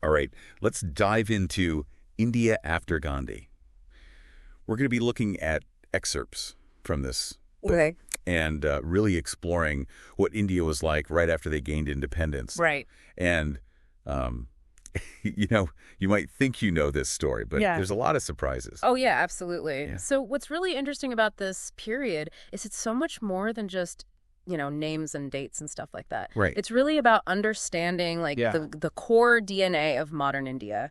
All right, let's dive into India after Gandhi. We're going to be looking at excerpts from this book Okay. and really exploring what India was like right after they gained independence. Right. And, you might think you know this story, but Yeah. there's a lot of surprises. Oh, yeah, absolutely. Yeah. So what's really interesting about this period is it's so much more than just, names and dates and stuff like that. Right. It's really about understanding Yeah. the core DNA of modern India.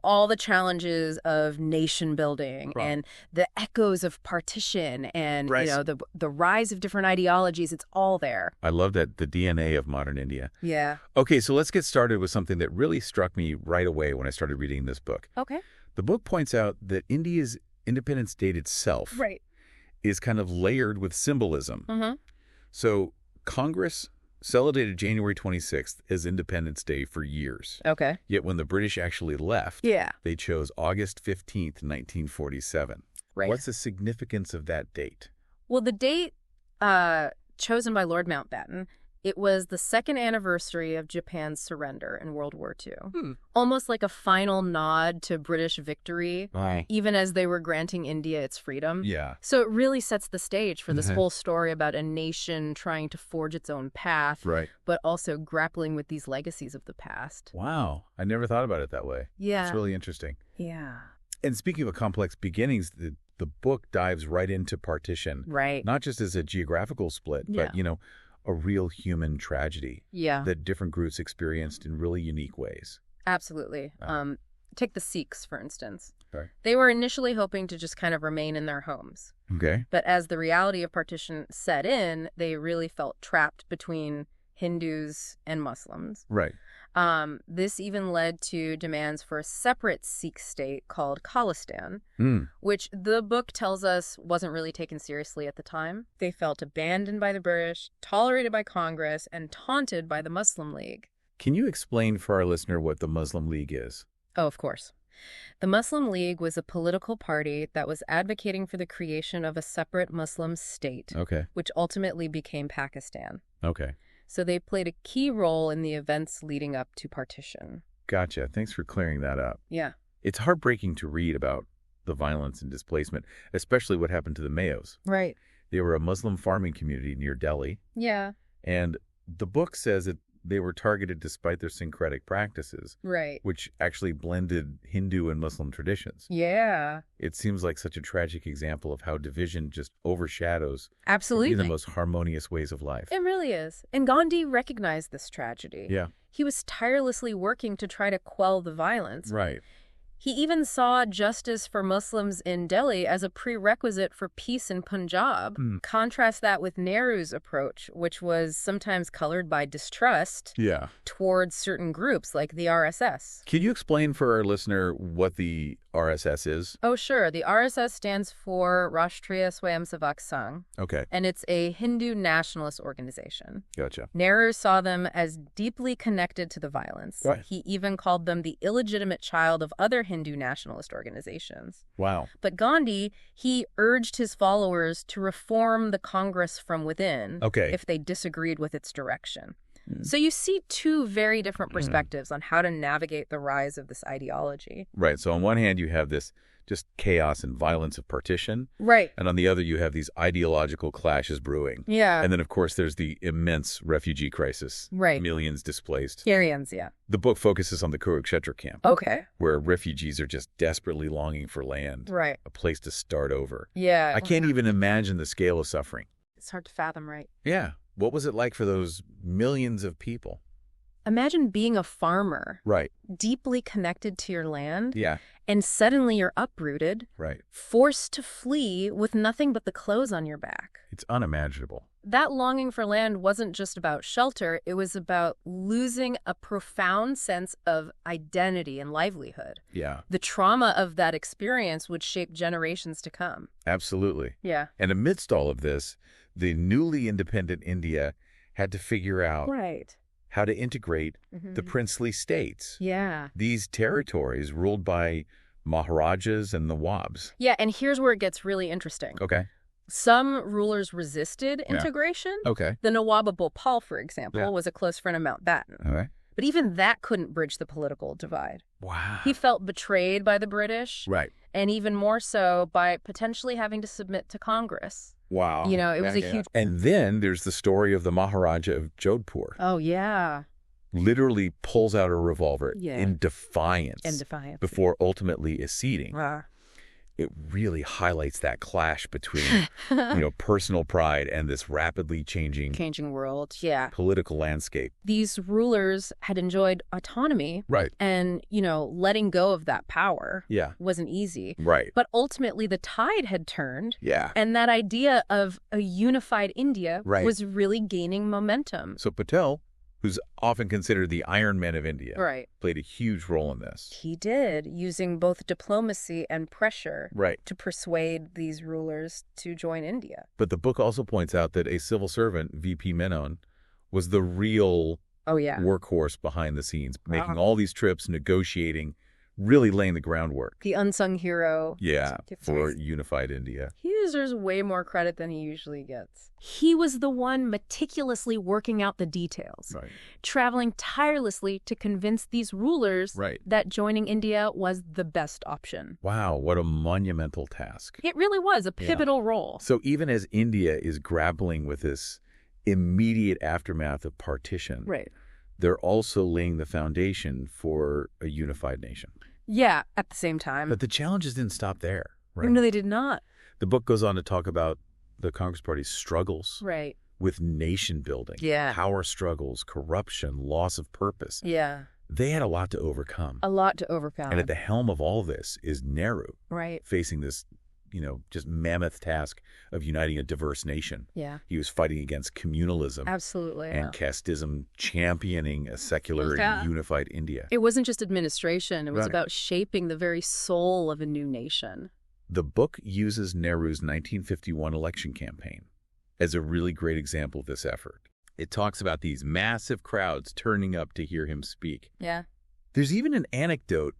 All the challenges of nation building Right. and the echoes of partition and, Right. the rise of different ideologies. It's all there. I love that, the DNA of modern India. Yeah. Okay, so let's get started with something that really struck me right away when I started reading this book. Okay. The book points out that India's independence date itself Right. is kind of layered with symbolism. Mm-hmm. So Congress celebrated January 26th as Independence Day for years. Okay. Yet when the British actually left, Yeah. they chose August 15th, 1947. Right. What's the significance of that date? Well, the date chosen by Lord Mountbatten, it was the second anniversary of Japan's surrender in World War II. Almost like a final nod to British victory, Right. even as they were granting India its freedom. Yeah. So it really sets the stage for this Mhm. whole story about a nation trying to forge its own path, Right. but also grappling with these legacies of the past. Wow. I never thought about it that way. Yeah. It's really interesting. Yeah. And speaking of complex beginnings, the book dives right into partition. Right. Not just as a geographical split, but, a real human tragedy Yeah. that different groups experienced in really unique ways. Absolutely. Wow. Take the Sikhs, for instance. Sorry. They were initially hoping to just kind of remain in their homes. Okay. But as the reality of partition set in, they really felt trapped between Hindus and Muslims. Right. This even led to demands for a separate Sikh state called Khalistan, Mm. which the book tells us wasn't really taken seriously at the time. They felt abandoned by the British, tolerated by Congress, and taunted by the Muslim League. Can you explain for our listener what the Muslim League is? Oh, of course. The Muslim League was a political party that was advocating for the creation of a separate Muslim state, Okay. which ultimately became Pakistan. Okay. So they played a key role in the events leading up to partition. Gotcha. Thanks for clearing that up. Yeah. It's heartbreaking to read about the violence and displacement, especially what happened to the Mayos. Right. They were a Muslim farming community near Delhi, Yeah. and the book says that they were targeted despite their syncretic practices, Right. which actually blended Hindu and Muslim traditions. Yeah. It seems like such a tragic example of how division just overshadows Absolutely. even the most harmonious ways of life. It really is. And Gandhi recognized this tragedy. Yeah. He was tirelessly working to try to quell the violence. Right. He even saw justice for Muslims in Delhi as a prerequisite for peace in Punjab. Contrast that with Nehru's approach, which was sometimes colored by distrust Yeah. towards certain groups like the RSS. Can you explain for our listener what the RSS is? Oh, sure. The RSS stands for Rashtriya Swayamsevak Sangh, Okay. and it's a Hindu nationalist organization. Gotcha. Nehru saw them as deeply connected to the violence. Right. He even called them the illegitimate child of other Hindu nationalist organizations. Wow. But Gandhi, he urged his followers to reform the Congress from within Okay. if they disagreed with its direction. So you see two very different perspectives on how to navigate the rise of this ideology. Right. So on one hand, you have this just chaos and violence of partition. Right. And on the other, you have these ideological clashes brewing. Yeah. And then, of course, there's the immense refugee crisis. Right. Millions displaced. Syrians, yeah. The book focuses on the Kurukshetra camp, Okay. where refugees are just desperately longing for land, Right. a place to start over. Yeah. I can't even imagine the scale of suffering. It's hard to fathom, right? Yeah. What was it like for those millions of people? Imagine being a farmer, Right. deeply connected to your land, Yeah. and suddenly you're uprooted, Right. forced to flee with nothing but the clothes on your back. It's unimaginable. That longing for land wasn't just about shelter, it was about losing a profound sense of identity and livelihood. Yeah. The trauma of that experience would shape generations to come. Absolutely. Yeah. And amidst all of this, the newly independent India had to figure out Right. how to integrate the princely states. Yeah. These territories ruled by Maharajas and Nawabs. Yeah, and here's where it gets really interesting. Okay. Some rulers resisted integration. Okay. The Nawab of Bhopal, for example, Yeah. was a close friend of Mountbatten. All right. But even that couldn't bridge the political divide. Wow. He felt betrayed by the British. Right. And even more so by potentially having to submit to Congress. Wow. You know, it was a huge... And then there's the story of the Maharaja of Jodhpur. Oh, yeah. Literally pulls out a revolver in defiance. Before ultimately acceding. It really highlights that clash between, personal pride and this rapidly changing world, political landscape. These rulers had enjoyed autonomy. Right. And, letting go of that power wasn't easy. Right. But ultimately, the tide had turned. Yeah. And that idea of a unified India was really gaining momentum. So Patel, who's often considered the Iron Man of India, played a huge role in this. He did, using both diplomacy and pressure to persuade these rulers to join India. But the book also points out that a civil servant, V.P. Menon, was the real workhorse behind the scenes, making all these trips, negotiating, really laying the groundwork. The unsung hero. Yeah, for unified India. He deserves way more credit than he usually gets. He was the one meticulously working out the details, traveling tirelessly to convince these rulers that joining India was the best option. Wow, what a monumental task. It really was a pivotal role. So even as India is grappling with this immediate aftermath of partition, they're also laying the foundation for a unified nation. Yeah, at the same time. But the challenges didn't stop there, right? No, they did not. The book goes on to talk about the Congress Party's struggles with nation building, power struggles, corruption, loss of purpose. They had a lot to overcome. And at the helm of all this is Nehru, facing this just mammoth task of uniting a diverse nation. He was fighting against communalism. And casteism, championing a secular and unified India. It wasn't just administration. It was about shaping the very soul of a new nation. The book uses Nehru's 1951 election campaign as a really great example of this effort. It talks about these massive crowds turning up to hear him speak. There's even an anecdote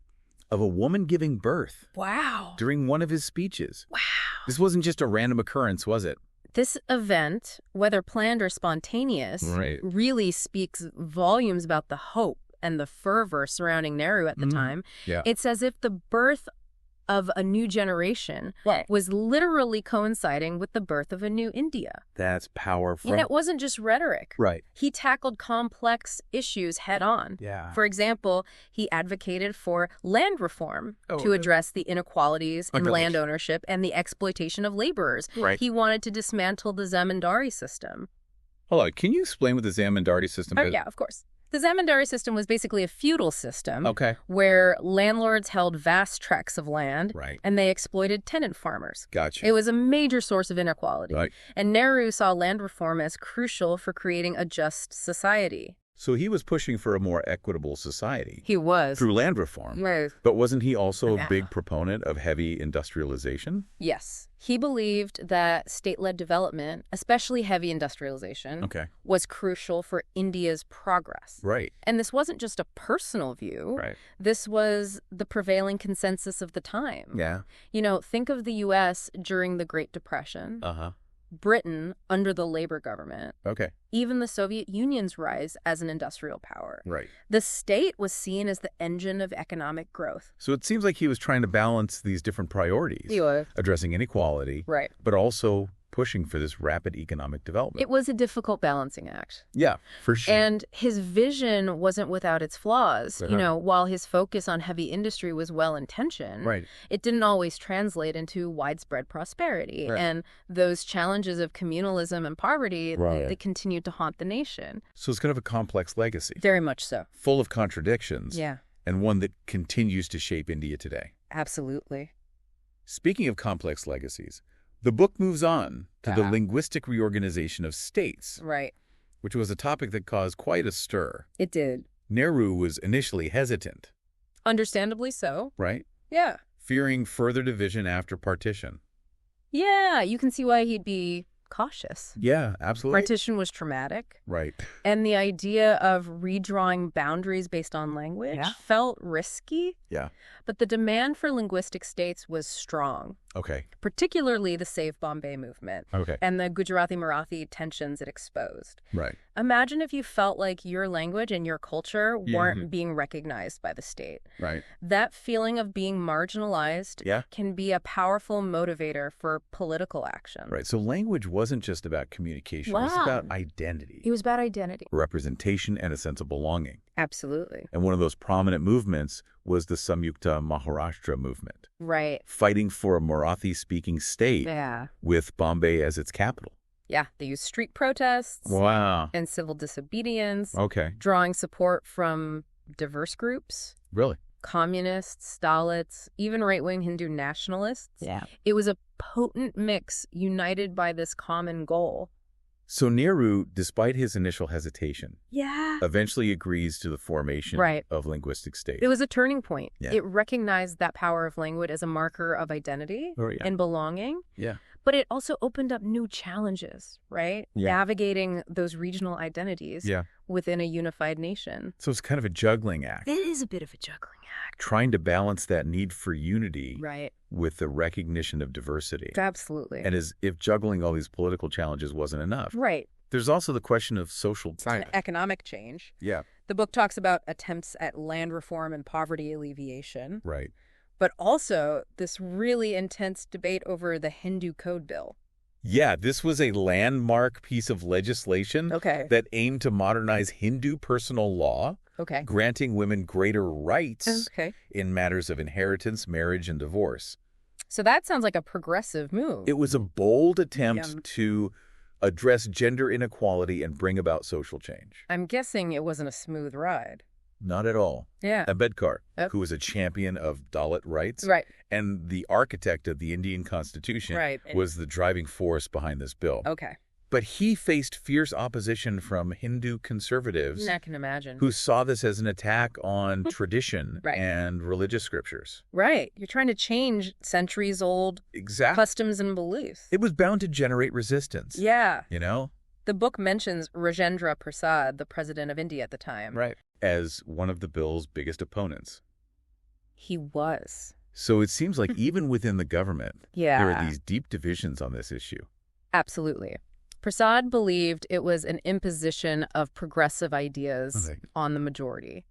of a woman giving birth. Wow. During one of his speeches. Wow. This wasn't just a random occurrence, was it? This event, whether planned or spontaneous, really speaks volumes about the hope and the fervor surrounding Nehru at the time. It's as if the birth of a new generation was literally coinciding with the birth of a new India. That's powerful. And it wasn't just rhetoric. He tackled complex issues head on. For example, he advocated for land reform to address the inequalities in land ownership and the exploitation of laborers. He wanted to dismantle the zamindari system. Hold on, can you explain what the zamindari system is? Yeah, of course. The zamindari system was basically a feudal system where landlords held vast tracts of land and they exploited tenant farmers. It was a major source of inequality. And Nehru saw land reform as crucial for creating a just society. So he was pushing for a more equitable society. He was. Through land reform. But wasn't he also a big proponent of heavy industrialization? Yes. He believed that state-led development, especially heavy industrialization, was crucial for India's progress. And this wasn't just a personal view. This was the prevailing consensus of the time. Think of the U.S. during the Great Depression. Britain under the Labor government. Even the Soviet Union's rise as an industrial power. The state was seen as the engine of economic growth. So it seems like he was trying to balance these different priorities. He was. Addressing inequality. But also pushing for this rapid economic development. It was a difficult balancing act. Yeah, for sure. And his vision wasn't without its flaws. While his focus on heavy industry was well-intentioned, it didn't always translate into widespread prosperity. And those challenges of communalism and poverty, they continued to haunt the nation. So it's kind of a complex legacy. Very much so. Full of contradictions. And one that continues to shape India today. Absolutely. Speaking of complex legacies, the book moves on to the linguistic reorganization of states, which was a topic that caused quite a stir. It did. Nehru was initially hesitant. Understandably so. Yeah. Fearing further division after partition. Yeah, you can see why he'd be cautious. Yeah, absolutely. Partition was traumatic. Right. And the idea of redrawing boundaries based on language felt risky. Yeah. But the demand for linguistic states was strong. Okay. Particularly the Save Bombay movement. Okay. And the Gujarati-Marathi tensions it exposed. Right. Imagine if you felt like your language and your culture weren't being recognized by the state. Right. That feeling of being marginalized can be a powerful motivator for political action. Right. So language wasn't just about communication. It was about identity. It was about identity. Representation and a sense of belonging. Absolutely. And one of those prominent movements was the Samyukta Maharashtra movement. Right. Fighting for a Marathi-speaking state with Bombay as its capital. Yeah, they used street protests and civil disobedience, drawing support from diverse groups. Really? Communists, Dalits, even right-wing Hindu nationalists. Yeah. It was a potent mix united by this common goal. So Nehru, despite his initial hesitation, eventually agrees to the formation of linguistic states. It was a turning point. Yeah. It recognized that power of language as a marker of identity and belonging. Yeah. But it also opened up new challenges, right? Yeah. Navigating those regional identities within a unified nation. So it's kind of a juggling act. It is a bit of a juggling act. Trying to balance that need for unity with the recognition of diversity. Absolutely. And as if juggling all these political challenges wasn't enough. Right. There's also the question of social economic change. Yeah. The book talks about attempts at land reform and poverty alleviation. Right. But also this really intense debate over the Hindu Code Bill. Yeah, this was a landmark piece of legislation that aimed to modernize Hindu personal law, granting women greater rights in matters of inheritance, marriage, and divorce. So that sounds like a progressive move. It was a bold attempt to address gender inequality and bring about social change. I'm guessing it wasn't a smooth ride. Not at all. Yeah. Ambedkar, who was a champion of Dalit rights and the architect of the Indian Constitution, was the driving force behind this bill. Okay. But he faced fierce opposition from Hindu conservatives I can imagine. who saw this as an attack on tradition and religious scriptures. Right. You're trying to change centuries-old customs and beliefs. It was bound to generate resistance. Yeah. You know? The book mentions Rajendra Prasad, the president of India at the time. Right. As one of the bill's biggest opponents. He was. So it seems like even within the government, there are these deep divisions on this issue. Absolutely. Prasad believed it was an imposition of progressive ideas on the majority.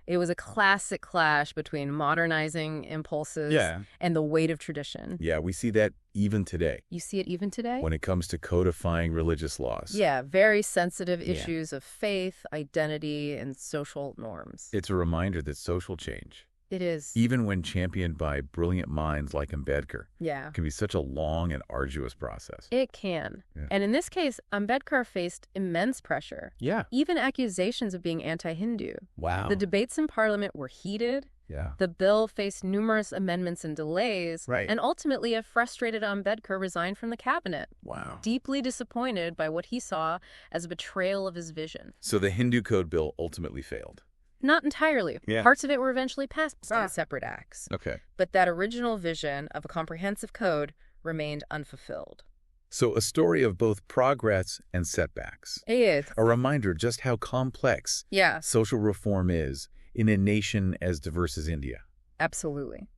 It was a classic clash between modernizing impulses and the weight of tradition. Yeah, we see that even today. You see it even today? When it comes to codifying religious laws. Yeah, very sensitive issues of faith, identity, and social norms. It's a reminder that social change, it is, even when championed by brilliant minds like Ambedkar, can be such a long and arduous process. It can. Yeah. And in this case, Ambedkar faced immense pressure. Yeah. Even accusations of being anti-Hindu. Wow. The debates in Parliament were heated. Yeah. The bill faced numerous amendments and delays. Right. And ultimately, a frustrated Ambedkar resigned from the cabinet. Wow. Deeply disappointed by what he saw as a betrayal of his vision. So the Hindu Code Bill ultimately failed. Not entirely. Yeah. Parts of it were eventually passed in separate acts. Okay. But that original vision of a comprehensive code remained unfulfilled. So a story of both progress and setbacks. It is. A reminder just how complex social reform is in a nation as diverse as India. Absolutely.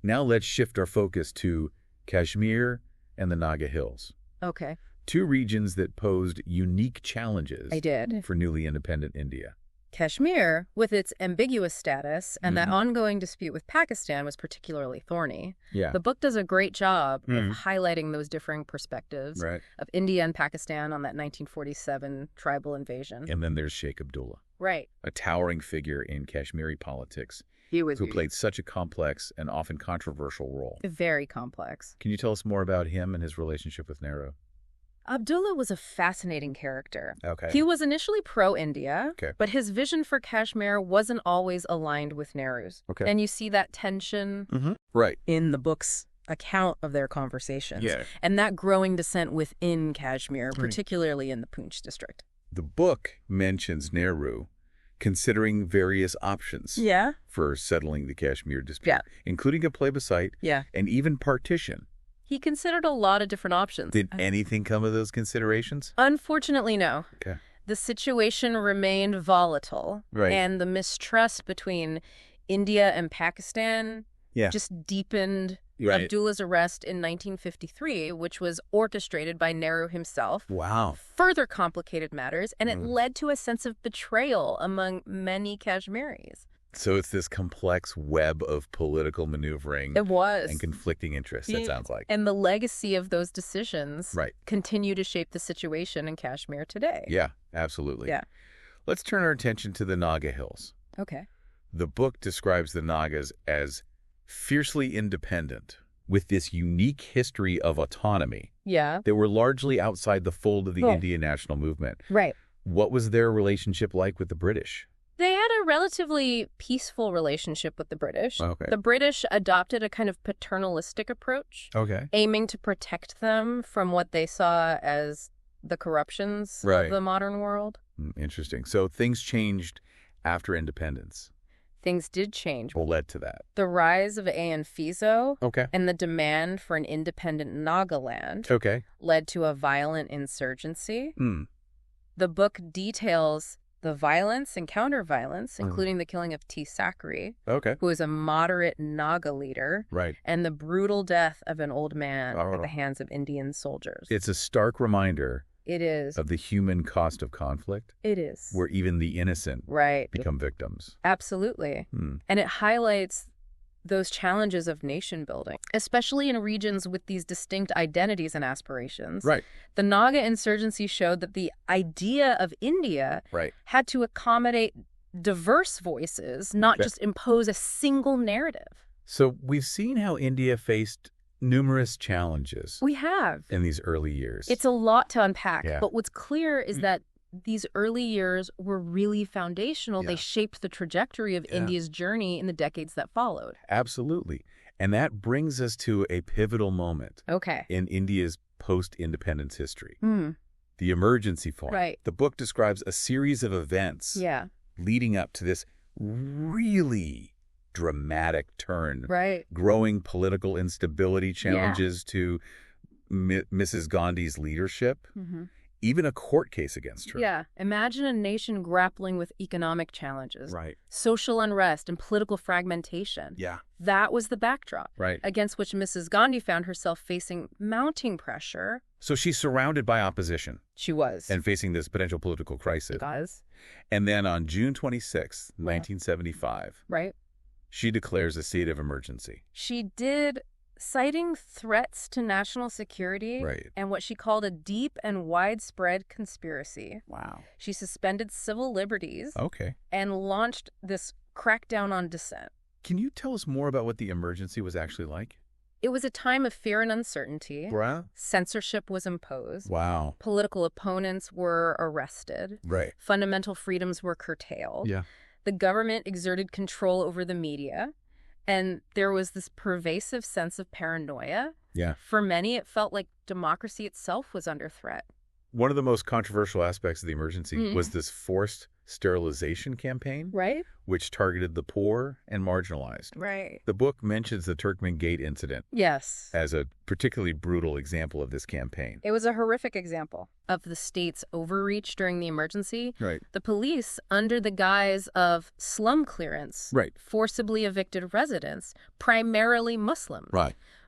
Now let's shift our focus to Kashmir and the Naga Hills. Okay. Two regions that posed unique challenges for newly independent India. Kashmir, with its ambiguous status and that ongoing dispute with Pakistan, was particularly thorny. Yeah. The book does a great job of highlighting those differing perspectives of India and Pakistan on that 1947 tribal invasion. And then there's Sheikh Abdullah. Right. A towering figure in Kashmiri politics who played such a complex and often controversial role. Very complex. Can you tell us more about him and his relationship with Nehru? Abdullah was a fascinating character. Okay. He was initially pro-India, but his vision for Kashmir wasn't always aligned with Nehru's. Okay. And you see that tension in the book's account of their conversations. Yeah. And that growing dissent within Kashmir, particularly in the Poonch district. The book mentions Nehru considering various options for settling the Kashmir dispute, including a plebiscite and even partition. He considered a lot of different options. Did anything come of those considerations? Unfortunately, no. Okay. The situation remained volatile. And the mistrust between India and Pakistan just deepened Abdullah's arrest in 1953, which was orchestrated by Nehru himself. Wow. Further complicated matters, and it led to a sense of betrayal among many Kashmiris. So it's this complex web of political maneuvering. It was. And conflicting interests, it sounds like. And the legacy of those decisions right. continue to shape the situation in Kashmir today. Yeah, absolutely. Yeah. Let's turn our attention to the Naga Hills. Okay. The book describes the Nagas as fiercely independent, with this unique history of autonomy. Yeah. They were largely outside the fold of the Indian national movement. Right. What was their relationship like with the British? They had a relatively peaceful relationship with the British. Okay. The British adopted a kind of paternalistic approach, aiming to protect them from what they saw as the corruptions of the modern world. Interesting. So things changed after independence. Things did change. What led to that? The rise of Ayan Fizo and the demand for an independent Nagaland led to a violent insurgency. The book details the violence and counter-violence, including the killing of T. Sakri, who was a moderate Naga leader, and the brutal death of an old man at the hands of Indian soldiers. It's a stark reminder of the human cost of conflict. It is. Where even the innocent become victims. Absolutely. And it highlights those challenges of nation building, especially in regions with these distinct identities and aspirations. The Naga insurgency showed that the idea of India had to accommodate diverse voices, not just impose a single narrative. So we've seen how India faced numerous challenges. We have. In these early years. It's a lot to unpack, but what's clear is that these early years were really foundational. They shaped the trajectory of India's journey in the decades that followed. Absolutely. And that brings us to a pivotal moment in India's post-independence history. The emergency form. The book describes a series of events leading up to this really dramatic turn. Growing political instability challenges to Mrs. Gandhi's leadership. Even a court case against her. Imagine a nation grappling with economic challenges, social unrest, and political fragmentation. That was the backdrop against which Mrs. Gandhi found herself facing mounting pressure. So she's surrounded by opposition. She was. And facing this potential political crisis. And then on June 26, 1975, she declares a state of emergency. She did, citing threats to national security and what she called a deep and widespread conspiracy. She suspended civil liberties and launched this crackdown on dissent. Can you tell us more about what the emergency was actually like? It was a time of fear and uncertainty. Censorship was imposed. Political opponents were arrested. Fundamental freedoms were curtailed. The government exerted control over the media. And there was this pervasive sense of paranoia. For many, it felt like democracy itself was under threat. One of the most controversial aspects of the emergency was this forced sterilization campaign, which targeted the poor and marginalized. The book mentions the Turkmen Gate incident as a particularly brutal example of this campaign. It was a horrific example of the state's overreach during the emergency. The police, under the guise of slum clearance, forcibly evicted residents, primarily Muslims,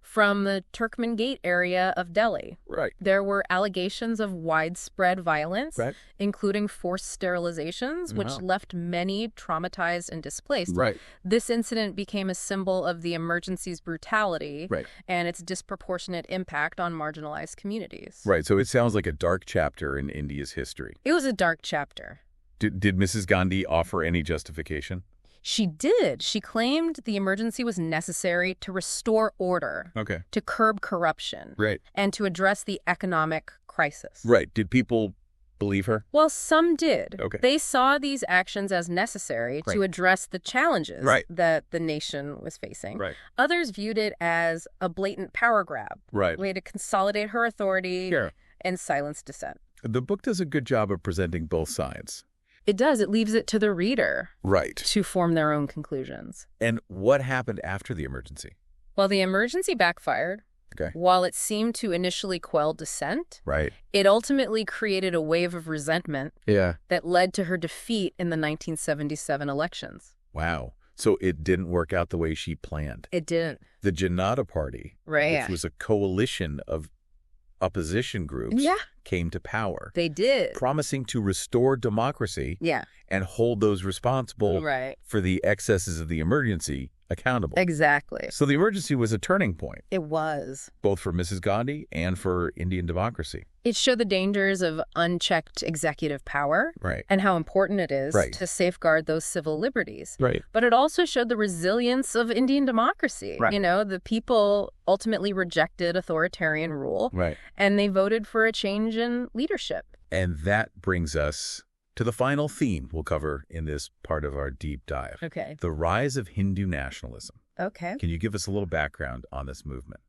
from the Turkmen Gate area of Delhi. There were allegations of widespread violence, including forced sterilizations, which left many traumatized and displaced. This incident became a symbol of the emergency's brutality and its disproportionate impact on marginalized communities. So it sounds like a dark chapter in India's history. It was a dark chapter. Did Mrs. Gandhi offer any justification? She did. She claimed the emergency was necessary to restore order, to curb corruption, and to address the economic crisis. Did people believe her? Well, some did. They saw these actions as necessary to address the challenges that the nation was facing. Others viewed it as a blatant power grab, a way to consolidate her authority and silence dissent. The book does a good job of presenting both sides. It does. It leaves it to the reader to form their own conclusions. And what happened after the emergency? Well, the emergency backfired. While it seemed to initially quell dissent, it ultimately created a wave of resentment that led to her defeat in the 1977 elections. Wow. So it didn't work out the way she planned. It didn't. The Janata Party, which was a coalition of opposition groups, came to power. They did. Promising to restore democracy and hold those responsible for the excesses of the emergency accountable. Exactly. So the emergency was a turning point. It was. Both for Mrs. Gandhi and for Indian democracy. It showed the dangers of unchecked executive power and how important it is to safeguard those civil liberties. But it also showed the resilience of Indian democracy. You know, the people ultimately rejected authoritarian rule and they voted for a change in leadership. And that brings us to the final theme we'll cover in this part of our deep dive. Okay. The rise of Hindu nationalism. Okay. Can you give us a little background on this movement?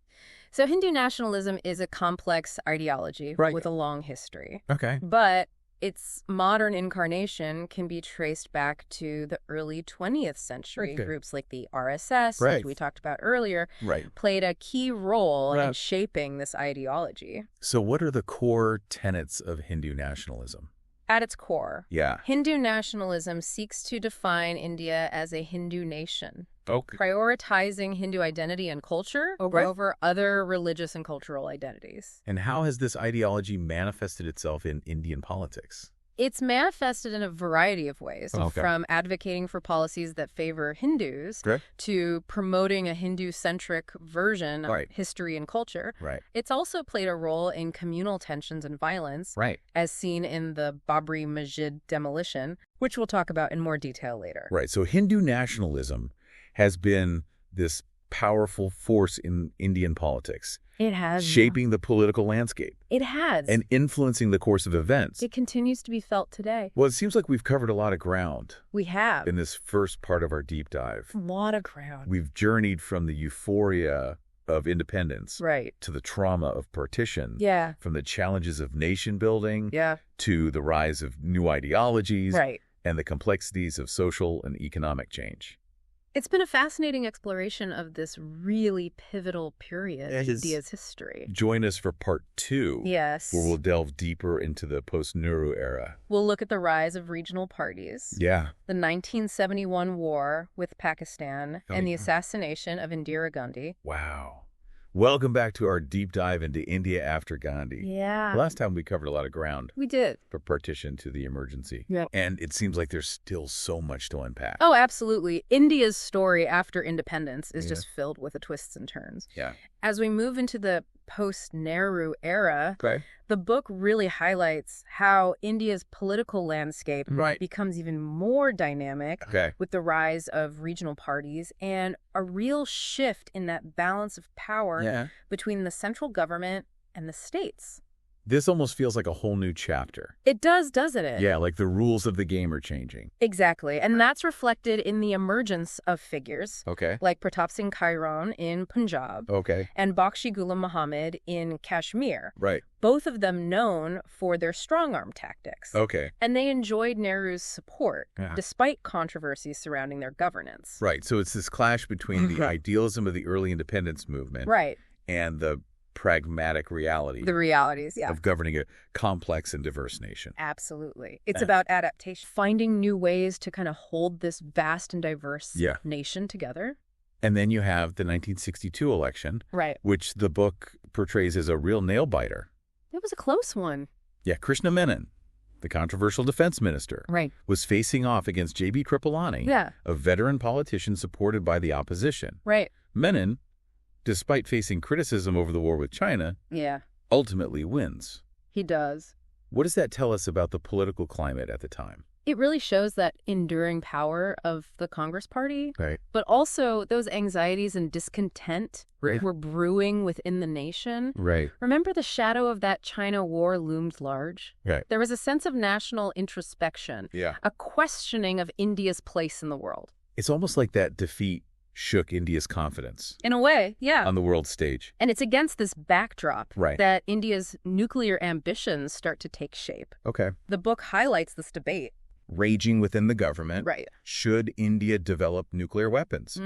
So Hindu nationalism is a complex ideology with a long history. Okay. But its modern incarnation can be traced back to the early 20th century. Groups like the RSS, which we talked about earlier, played a key role in shaping this ideology. So what are the core tenets of Hindu nationalism? At its core, Hindu nationalism seeks to define India as a Hindu nation, prioritizing Hindu identity and culture over other religious and cultural identities. And how has this ideology manifested itself in Indian politics? It's manifested in a variety of ways, from advocating for policies that favor Hindus to promoting a Hindu-centric version of history and culture. It's also played a role in communal tensions and violence, as seen in the Babri Masjid demolition, which we'll talk about in more detail later. So Hindu nationalism has been this powerful force in Indian politics. It has. Shaping the political landscape. It has. And influencing the course of events. It continues to be felt today. Well, it seems like we've covered a lot of ground. We have. In this first part of our deep dive. A lot of ground. We've journeyed from the euphoria of independence to the trauma of partition. From the challenges of nation building to the rise of new ideologies and the complexities of social and economic change. It's been a fascinating exploration of this really pivotal period in India's history. Join us for part 2, where we'll delve deeper into the post-Nehru era. We'll look at the rise of regional parties, the 1971 war with Pakistan, and the assassination of Indira Gandhi. Wow. Welcome back to our deep dive into India after Gandhi. Last time we covered a lot of ground. We did. From partition to the emergency. And it seems like there's still so much to unpack. Oh, absolutely. India's story after independence is just filled with the twists and turns. As we move into the post-Nehru era, the book really highlights how India's political landscape becomes even more dynamic with the rise of regional parties and a real shift in that balance of power between the central government and the states. This almost feels like a whole new chapter. It does, doesn't it? Yeah, like the rules of the game are changing. Exactly. And that's reflected in the emergence of figures like Pratap Singh Kairon in Punjab and Bakshi Ghulam Muhammad in Kashmir. Both of them known for their strong-arm tactics. And they enjoyed Nehru's support, despite controversies surrounding their governance. So it's this clash between the idealism of the early independence movement and the pragmatic reality. The realities, of governing a complex and diverse nation. Absolutely. It's about adaptation, finding new ways to kind of hold this vast and diverse nation together. And then you have the 1962 election, which the book portrays as a real nail-biter. It was a close one. Krishna Menon, the controversial defense minister, was facing off against J.B. Kripalani, a veteran politician supported by the opposition. Menon, despite facing criticism over the war with China, ultimately wins. He does. What does that tell us about the political climate at the time? It really shows that enduring power of the Congress Party, but also those anxieties and discontent were brewing within the nation. Remember the shadow of that China war loomed large? There was a sense of national introspection, a questioning of India's place in the world. It's almost like that defeat shook India's confidence. In a way, on the world stage. And it's against this backdrop that India's nuclear ambitions start to take shape. The book highlights this debate. Raging within the government. Should India develop nuclear weapons?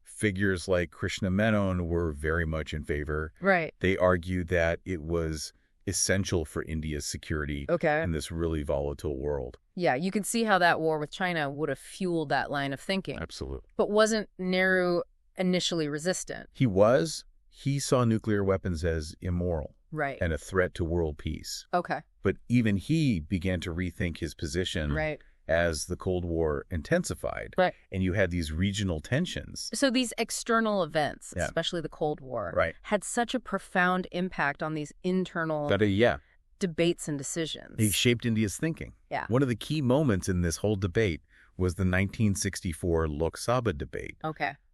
Figures like Krishna Menon were very much in favor. They argued that it was essential for India's security in this really volatile world. Yeah, you can see how that war with China would have fueled that line of thinking. Absolutely. But wasn't Nehru initially resistant? He was. He saw nuclear weapons as immoral. Right. And a threat to world peace. Okay. But even he began to rethink his position as the Cold War intensified. Right. And you had these regional tensions. So these external events, especially the Cold War, had such a profound impact on these internal debates and decisions. They shaped India's thinking. Yeah. One of the key moments in this whole debate was the 1964 Lok Sabha debate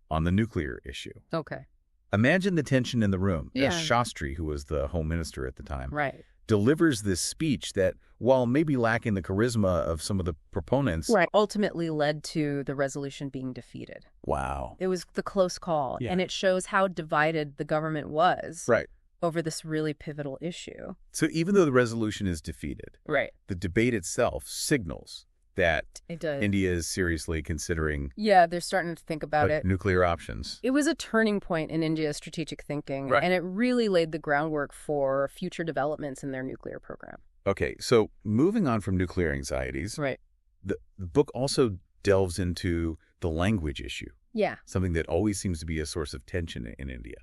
on the nuclear issue. Okay. Imagine the tension in the room. Shastri, who was the home minister at the time, delivers this speech that, while maybe lacking the charisma of some of the proponents, ultimately led to the resolution being defeated. Wow. It was the close call, and it shows how divided the government was over this really pivotal issue. So even though the resolution is defeated, the debate itself signals that India is seriously considering they're starting to think about it. Nuclear options. It was a turning point in India's strategic thinking, and it really laid the groundwork for future developments in their nuclear program. Okay, so moving on from nuclear anxieties, the book also delves into the language issue. Yeah. Something that always seems to be a source of tension in India.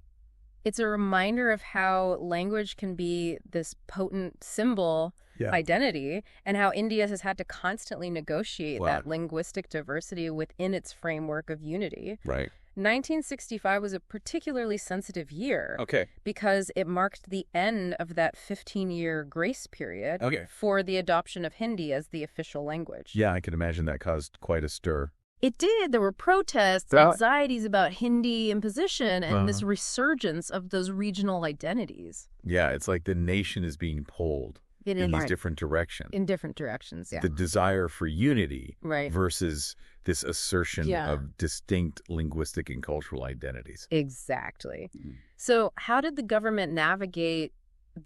It's a reminder of how language can be this potent symbol identity, and how India has had to constantly negotiate that linguistic diversity within its framework of unity. 1965 was a particularly sensitive year because it marked the end of that 15-year grace period for the adoption of Hindi as the official language. Yeah, I can imagine that caused quite a stir. It did. There were protests, anxieties about Hindi imposition, and this resurgence of those regional identities. Yeah, it's like the nation is being pulled in these different directions. In different directions, The desire for unity versus this assertion of distinct linguistic and cultural identities. Exactly. So how did the government navigate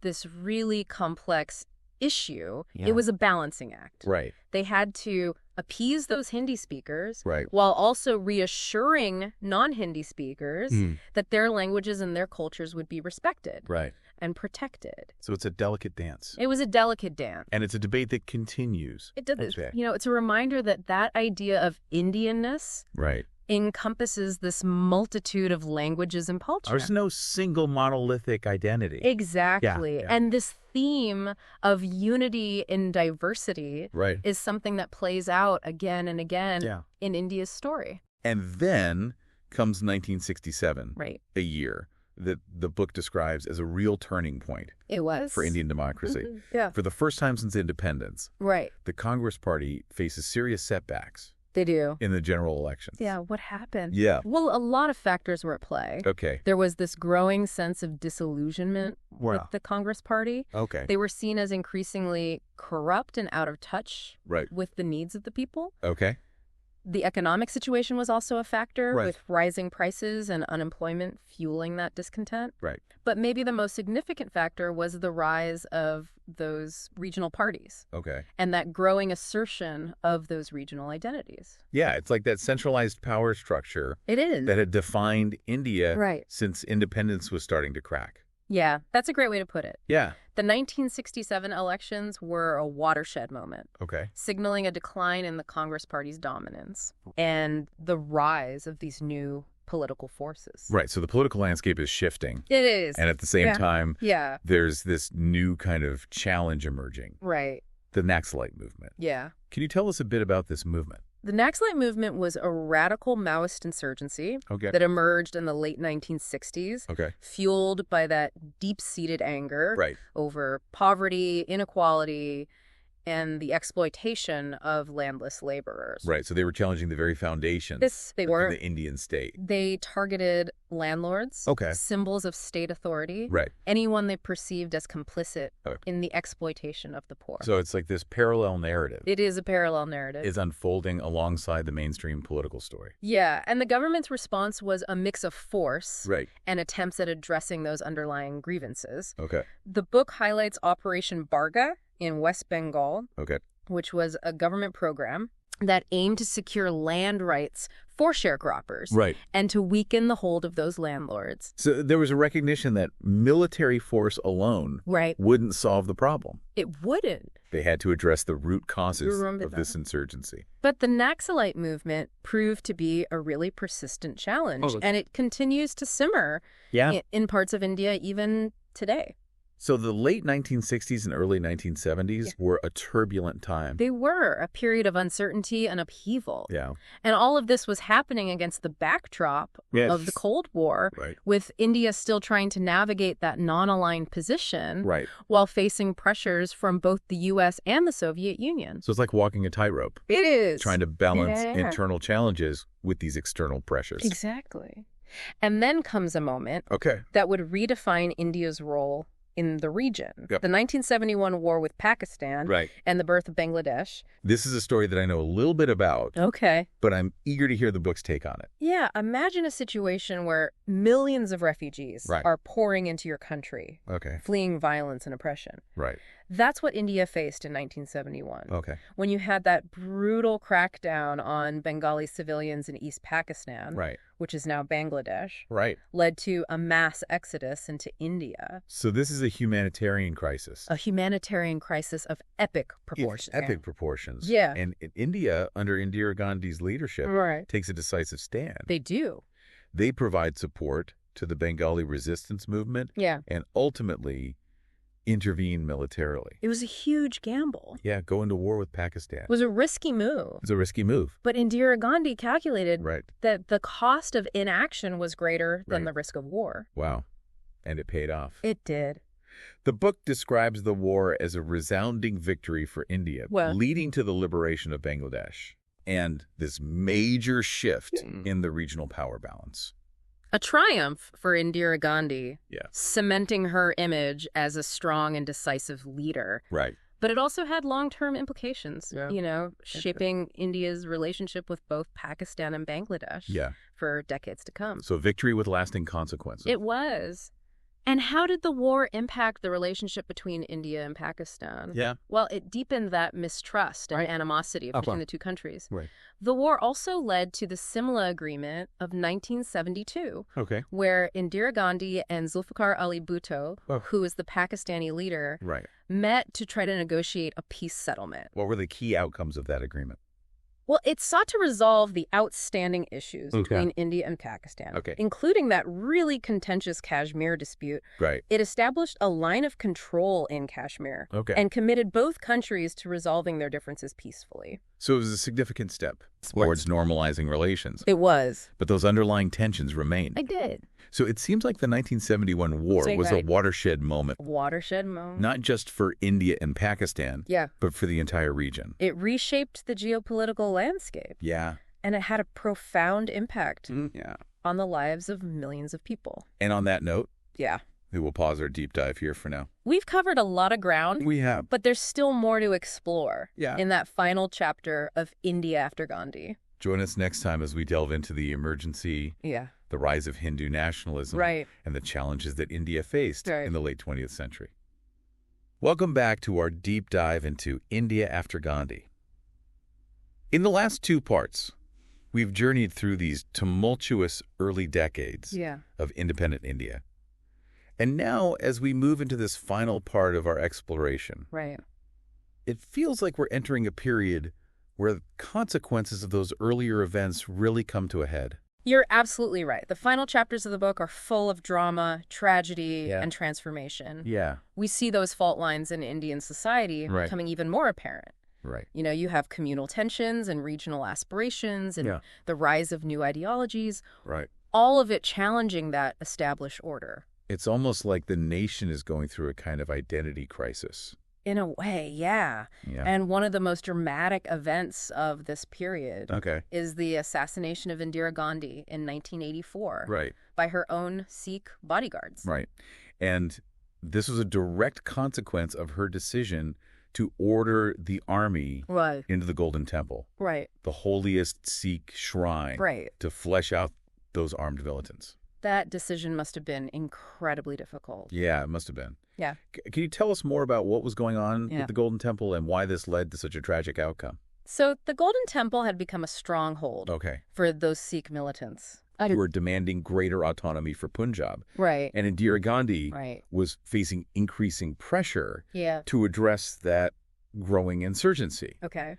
this really complex issue? It was a balancing act. They had to appease those Hindi speakers while also reassuring non-Hindi speakers that their languages and their cultures would be respected and protected. So it's a delicate dance. It was a delicate dance. And it's a debate that continues. It does. You know, it's a reminder that that idea of Indianness encompasses this multitude of languages and culture. There's no single monolithic identity. Exactly. And this theme of unity in diversity is something that plays out again and again in India's story. And then comes 1967, a year that the book describes as a real turning point. It was. For Indian democracy. For the first time since independence, the Congress Party faces serious setbacks. They do. In the general elections. Yeah, what happened? Yeah. Well, a lot of factors were at play. There was this growing sense of disillusionment with the Congress Party. They were seen as increasingly corrupt and out of touch with the needs of the people. The economic situation was also a factor, with rising prices and unemployment fueling that discontent. But maybe the most significant factor was the rise of those regional parties. And that growing assertion of those regional identities. Yeah, it's like that centralized power structure. It is. That had defined India since independence was starting to crack. Yeah, that's a great way to put it. Yeah. The 1967 elections were a watershed moment, signaling a decline in the Congress Party's dominance and the rise of these new political forces. So the political landscape is shifting. It is. And at the same time, there's this new kind of challenge emerging. The Naxalite movement. Can you tell us a bit about this movement? The Naxalite movement was a radical Maoist insurgency that emerged in the late 1960s, fueled by that deep-seated anger over poverty, inequality, and the exploitation of landless laborers. So they were challenging the very foundations of the Indian state. They targeted landlords, symbols of state authority, anyone they perceived as complicit in the exploitation of the poor. So it's like this parallel narrative. It is a parallel narrative. Is unfolding alongside the mainstream political story. Yeah, and the government's response was a mix of force and attempts at addressing those underlying grievances. The book highlights Operation Barga in West Bengal, which was a government program that aimed to secure land rights for sharecroppers. Right. And to weaken the hold of those landlords. So there was a recognition that military force alone wouldn't solve the problem. It wouldn't. They had to address the root causes of this insurgency. But the Naxalite movement proved to be a really persistent challenge, and it continues to simmer in parts of India even today. So the late 1960s and early 1970s were a turbulent time. They were a period of uncertainty and upheaval. Yeah. And all of this was happening against the backdrop of the Cold War, with India still trying to navigate that non-aligned position while facing pressures from both the U.S. and the Soviet Union. So it's like walking a tightrope. It is. Trying to balance internal challenges with these external pressures. Exactly. And then comes a moment that would redefine India's role in the region. The 1971 war with Pakistan and the birth of Bangladesh. This is a story that I know a little bit about. But I'm eager to hear the book's take on it. Yeah, imagine a situation where millions of refugees are pouring into your country, fleeing violence and oppression. That's what India faced in 1971. When you had that brutal crackdown on Bengali civilians in East Pakistan, which is now Bangladesh, led to a mass exodus into India. So this is a humanitarian crisis. A humanitarian crisis of epic proportions. Epic proportions. Yeah. And India, under Indira Gandhi's leadership, takes a decisive stand. They do. They provide support to the Bengali resistance movement and ultimately intervene militarily. It was a huge gamble. Yeah, go into war with Pakistan. It was a risky move. It was a risky move. But Indira Gandhi calculated that the cost of inaction was greater than the risk of war. Wow. And it paid off. It did. The book describes the war as a resounding victory for India, leading to the liberation of Bangladesh and this major shift in the regional power balance. A triumph for Indira Gandhi, cementing her image as a strong and decisive leader. But it also had long-term implications, shaping India's relationship with both Pakistan and Bangladesh for decades to come. So victory with lasting consequences. It was. And how did the war impact the relationship between India and Pakistan? Well, it deepened that mistrust and animosity between the two countries. The war also led to the Simla Agreement of 1972, where Indira Gandhi and Zulfikar Ali Bhutto, who is the Pakistani leader, met to try to negotiate a peace settlement. What were the key outcomes of that agreement? Well, it sought to resolve the outstanding issues between India and Pakistan, including that really contentious Kashmir dispute. It established a line of control in Kashmir and committed both countries to resolving their differences peacefully. So it was a significant step towards normalizing relations. It was. But those underlying tensions remained. I did. So it seems like the 1971 war was a watershed moment. Watershed moment. Not just for India and Pakistan, but for the entire region. It reshaped the geopolitical landscape. And it had a profound impact on the lives of millions of people. And on that note, we will pause our deep dive here for now. We've covered a lot of ground. We have. But there's still more to explore in that final chapter of India After Gandhi. Join us next time as we delve into the emergency, the rise of Hindu nationalism, and the challenges that India faced in the late 20th century. Welcome back to our deep dive into India After Gandhi. In the last two parts, we've journeyed through these tumultuous early decades of independent India. And now, as we move into this final part of our exploration, it feels like we're entering a period where the consequences of those earlier events really come to a head. You're absolutely right. The final chapters of the book are full of drama, tragedy, and transformation. We see those fault lines in Indian society becoming even more apparent. You have communal tensions and regional aspirations and the rise of new ideologies, all of it challenging that established order. It's almost like the nation is going through a kind of identity crisis. In a way, yeah. And one of the most dramatic events of this period is the assassination of Indira Gandhi in 1984 by her own Sikh bodyguards. And this was a direct consequence of her decision to order the army into the Golden Temple, the holiest Sikh shrine, to flesh out those armed militants. That decision must have been incredibly difficult. Yeah, it must have been. Can you tell us more about what was going on with the Golden Temple and why this led to such a tragic outcome? So the Golden Temple had become a stronghold for those Sikh militants. Who were demanding greater autonomy for Punjab. Right. And Indira Gandhi was facing increasing pressure to address that growing insurgency. Okay.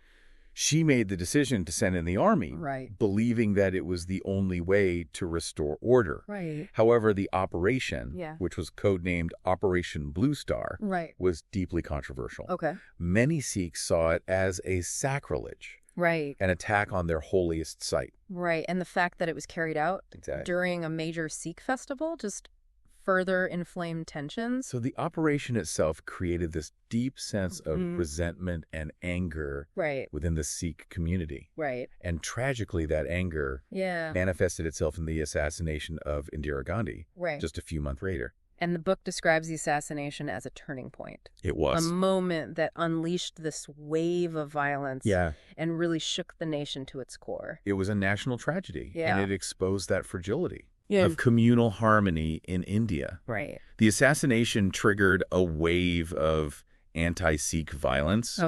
She made the decision to send in the army, believing that it was the only way to restore order. Right. However, the operation, which was codenamed Operation Blue Star, was deeply controversial. Okay. Many Sikhs saw it as a sacrilege. Right. An attack on their holiest site. Right. And the fact that it was carried out during a major Sikh festival just further inflamed tensions. So the operation itself created this deep sense of resentment and anger within the Sikh community. Right. And tragically, that anger manifested itself in the assassination of Indira Gandhi just a few months later. And the book describes the assassination as a turning point. It was. A moment that unleashed this wave of violence and really shook the nation to its core. It was a national tragedy, and it exposed that fragility of communal harmony in India. Right. The assassination triggered a wave of anti-Sikh violence,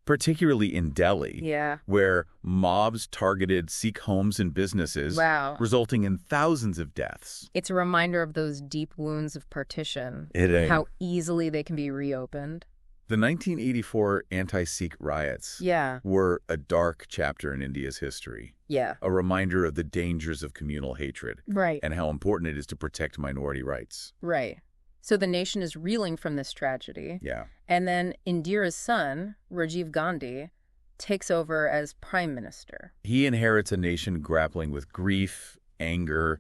particularly in Delhi, where mobs targeted Sikh homes and businesses, resulting in thousands of deaths. It's a reminder of those deep wounds of partition, how easily they can be reopened. The 1984 anti-Sikh riots were a dark chapter in India's history. A reminder of the dangers of communal hatred and how important it is to protect minority rights. Right. So the nation is reeling from this tragedy. And then Indira's son, Rajiv Gandhi, takes over as prime minister. He inherits a nation grappling with grief, anger,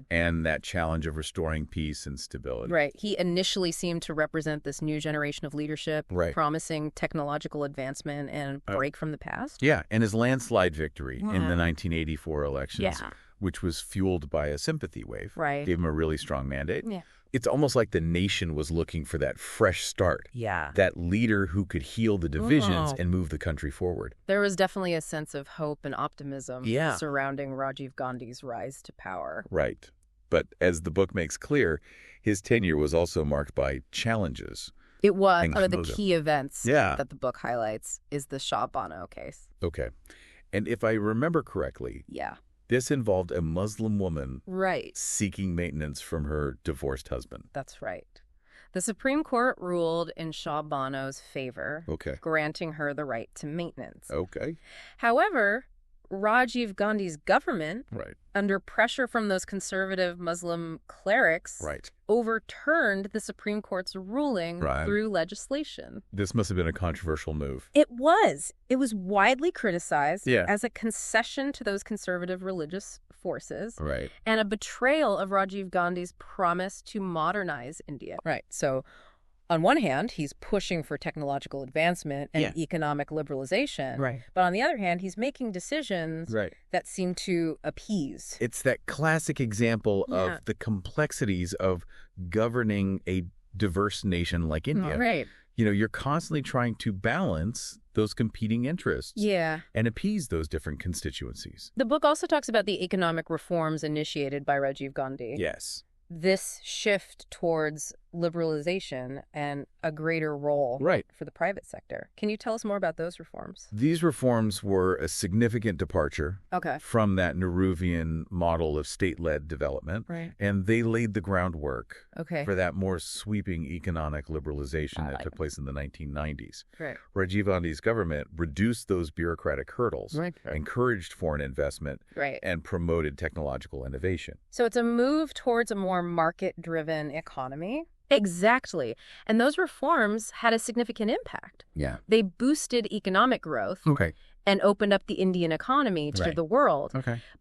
and that challenge of restoring peace and stability. Right. He initially seemed to represent this new generation of leadership, promising technological advancement and break from the past. And his landslide victory in the 1984 elections, which was fueled by a sympathy wave, gave him a really strong mandate. It's almost like the nation was looking for that fresh start. That leader who could heal the divisions and move the country forward. There was definitely a sense of hope and optimism surrounding Rajiv Gandhi's rise to power. Right. But as the book makes clear, his tenure was also marked by challenges. It was. One of the key events that the book highlights is the Shah Bano case. Okay. And if I remember correctly, this involved a Muslim woman seeking maintenance from her divorced husband. That's right. The Supreme Court ruled in Shah Bano's favor, granting her the right to maintenance. However, Rajiv Gandhi's government, under pressure from those conservative Muslim clerics, overturned the Supreme Court's ruling through legislation. This must have been a controversial move. It was. It was widely criticized as a concession to those conservative religious forces and a betrayal of Rajiv Gandhi's promise to modernize India. So on one hand, he's pushing for technological advancement and economic liberalization. But on the other hand, he's making decisions that seem to appease. It's that classic example of the complexities of governing a diverse nation like India. You know, you're constantly trying to balance those competing interests and appease those different constituencies. The book also talks about the economic reforms initiated by Rajiv Gandhi. This shift towards liberalization and a greater role for the private sector. Can you tell us more about those reforms? These reforms were a significant departure from that Nehruvian model of state-led development, and they laid the groundwork for that more sweeping economic liberalization that took place in the 1990s. Rajiv Gandhi's government reduced those bureaucratic hurdles, encouraged foreign investment, and promoted technological innovation. So it's a move towards a more market-driven economy. Exactly. And those reforms had a significant impact. They boosted economic growth and opened up the Indian economy to the world.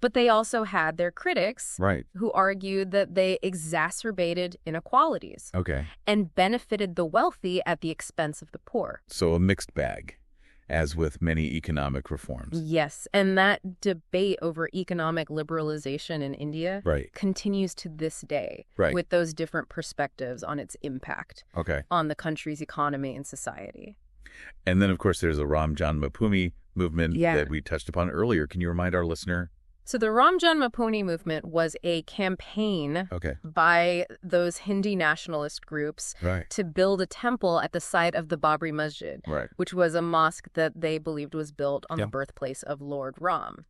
But they also had their critics who argued that they exacerbated inequalities and benefited the wealthy at the expense of the poor. So a mixed bag, as with many economic reforms. Yes, and that debate over economic liberalization in India continues to this day with those different perspectives on its impact on the country's economy and society. And then, of course, there's a Ram Janmabhoomi movement that we touched upon earlier. Can you remind our listener? So the Ram Janmabhoomi movement was a campaign by those Hindi nationalist groups to build a temple at the site of the Babri Masjid, which was a mosque that they believed was built on the birthplace of Lord Ram.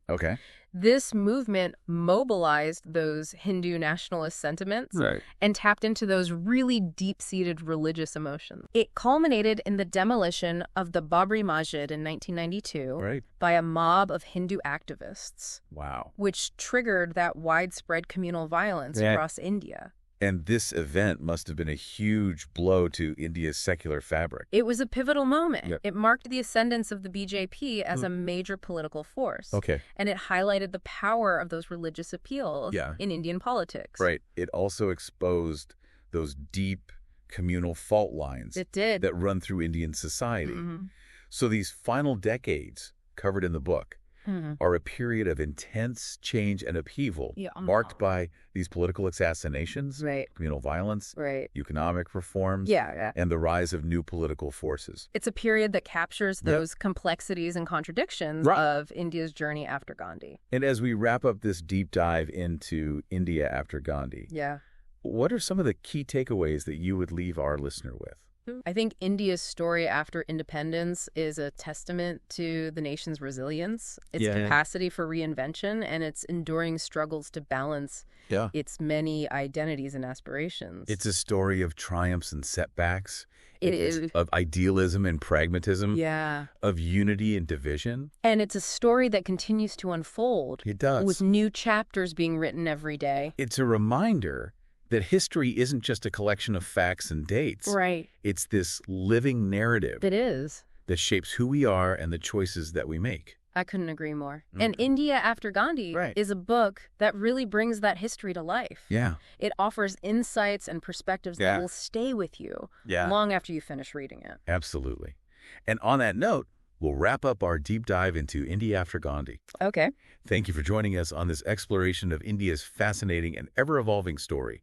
This movement mobilized those Hindu nationalist sentiments and tapped into those really deep-seated religious emotions. It culminated in the demolition of the Babri Masjid in 1992 by a mob of Hindu activists. Wow. Which triggered that widespread communal violence across India. And this event must have been a huge blow to India's secular fabric. It was a pivotal moment. It marked the ascendance of the BJP as a major political force. And it highlighted the power of those religious appeals in Indian politics. It also exposed those deep communal fault lines that run through Indian society. So these final decades covered in the book are a period of intense change and upheaval marked by these political assassinations, communal violence, economic reforms, and the rise of new political forces. It's a period that captures those complexities and contradictions of India's journey after Gandhi. And as we wrap up this deep dive into India after Gandhi, what are some of the key takeaways that you would leave our listener with? I think India's story after independence is a testament to the nation's resilience, its capacity for reinvention, and its enduring struggles to balance its many identities and aspirations. It's a story of triumphs and setbacks. It is. Of idealism and pragmatism. Of unity and division. And it's a story that continues to unfold. It does. With new chapters being written every day. It's a reminder that history isn't just a collection of facts and dates. It's this living narrative. It is. That shapes who we are and the choices that we make. I couldn't agree more. And India After Gandhi is a book that really brings that history to life. It offers insights and perspectives that will stay with you long after you finish reading it. Absolutely. And on that note, we'll wrap up our deep dive into India After Gandhi. Okay. Thank you for joining us on this exploration of India's fascinating and ever-evolving story.